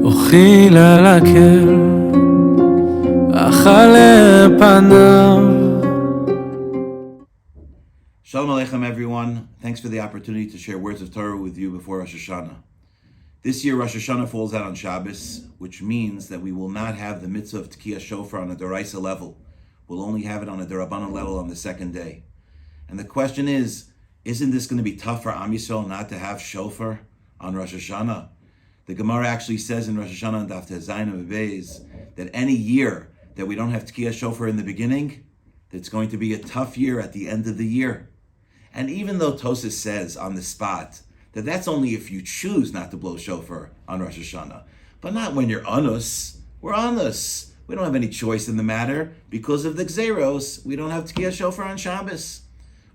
אוכיל על הקל, אכל פניו. Shalom Aleichem, everyone. Thanks for the opportunity to share words of Torah with you before Rosh Hashanah. This year, Rosh Hashanah falls out on Shabbos, which means that we will not have the mitzvah of Tkiyah Shofar on a Doraisa level. We'll only have it on a Derabanan level on the second day. And the question is, isn't this going to be tough for Am Yisrael not to have Shofar on Rosh Hashanah? The Gemara actually says in Rosh Hashanah and Daf Tezayin and Beis that any year that we don't have Tkiyah Shofar in the beginning, it's going to be a tough year at the end of the year. And even though Tosas says on the spot that that's only if you choose not to blow shofar on Rosh Hashanah, but not when you're anus. We're anus. We don't have any choice in the matter because of the Gzeros. We don't have Tkiyah Shofar on Shabbos.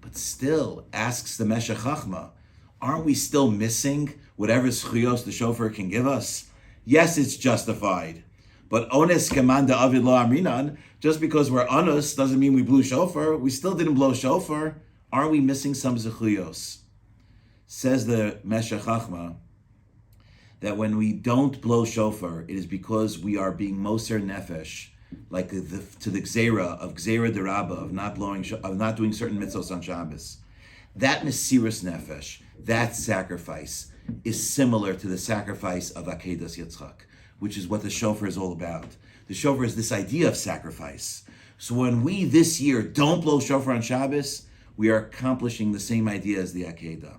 But still, asks the Meshech Chachma, aren't we still missing whatever zchuyos the shofar can give us? Yes, it's justified. But ones keman da'avid lo amrinan, just because we're anus doesn't mean we blew shofar. We still didn't blow shofar. Aren't we missing some zechuyos? Says the Meshech Chachma that when we don't blow shofar, it is because we are being moser nefesh, like to the gzera of gzera derabba of not doing certain mitzvos on Shabbos. That mesiras nefesh, that sacrifice, is similar to the sacrifice of Akedas Yitzchak, which is what the shofar is all about. The shofar is this idea of sacrifice. So when we this year don't blow shofar on Shabbos, we are accomplishing the same idea as the Akedah.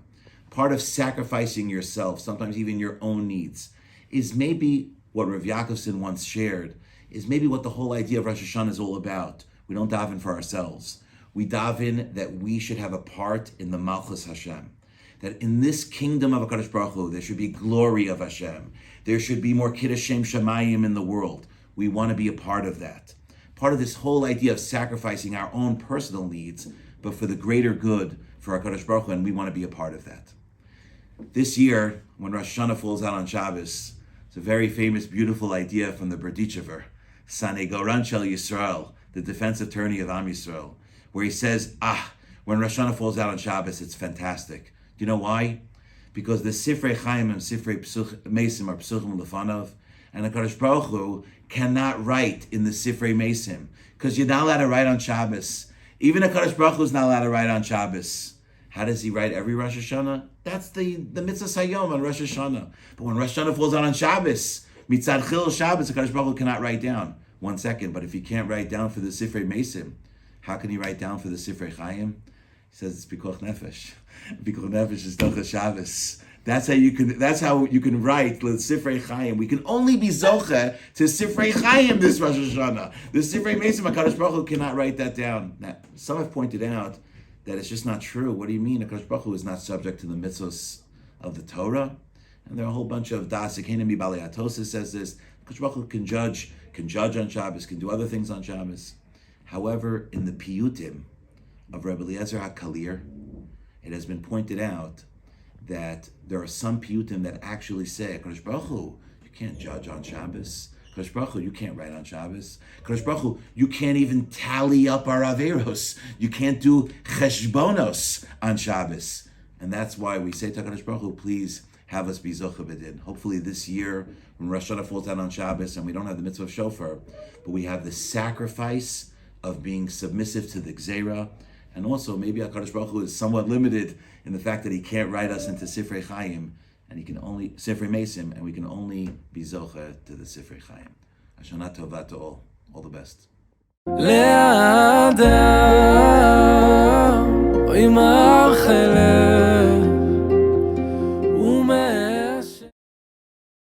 Part of sacrificing yourself, sometimes even your own needs, is maybe what Rav Yaakovson once shared, is maybe what the whole idea of Rosh Hashanah is all about. We don't daven for ourselves. We daven that we should have a part in the Malchus Hashem. That in this kingdom of HaKadosh Baruch Hu, there should be glory of Hashem. There should be more Kiddush Shem Shamayim in the world. We want to be a part of that. Part of this whole idea of sacrificing our own personal needs, but for the greater good for HaKadosh Baruch Hu, and we want to be a part of that. This year, when Rosh Hashanah falls out on Shabbos, it's a very famous, beautiful idea from the Berdichever, Sanegoran Shel Yisrael, the defense attorney of Am Yisrael, where he says, when Rosh Hashanah falls out on Shabbos, it's fantastic. Do you know why? Because the Sifrei Chaim and Sifrei Mesim are Psuchim Lefanav, and HaKadosh Baruch Hu cannot write in the Sifrei Mesim, because you're not allowed to write on Shabbos. Even HaKadosh Baruch Hu is not allowed to write on Shabbos. How does he write every Rosh Hashanah? That's the mitzvah Sayom on Rosh Hashanah. But when Rosh Hashanah falls out on Shabbos, Mitzad Chil Shabbos, HaKadosh Baruch Hu cannot write down. 1 second, but if he can't write down for the Sifrei Mesim, how can he write down for the Sifrei Chaim? He says it's Pikuach Nefesh. Pikuach Nefesh is Docha Shabbos. That's how you can write the Sifrei Chaim. We can only be Zoche to Sifrei Chaim this Rosh Hashanah. The Sifrei Mesim, HaKadosh Baruch Hu cannot write that down. Now, some have pointed out that it's just not true. What do you mean? HaKadosh Baruch Hu is not subject to the mitzvos of the Torah? And there are a whole bunch of Das Ekenim B'Balei Atosis says this. HaKadosh Baruch Hu can judge on Shabbos, can do other things on Shabbos. However, in the Piyutim of Rebbe Eliezer HaKalir, it has been pointed out that there are some piyutim that actually say, Kadosh Baruch Hu, you can't judge on Shabbos. Kadosh Baruch Hu, you can't write on Shabbos. Kadosh Baruch Hu, you can't even tally up our averos. You can't do cheshbonos on Shabbos. And that's why we say to Kadosh Baruch Hu, please have us be zocha b'din. Hopefully this year, when Rosh Hashanah falls out on Shabbos and we don't have the mitzvah of shofar, but we have the sacrifice of being submissive to the gzera. And also, maybe HaKadosh Baruch Hu is somewhat limited in the fact that he can't write us into Sifrei Chaim, and he can only, Sifrei Mesim, and we can only be Zocha to the Sifrei Chaim. Hashanah Tova to all. All the best.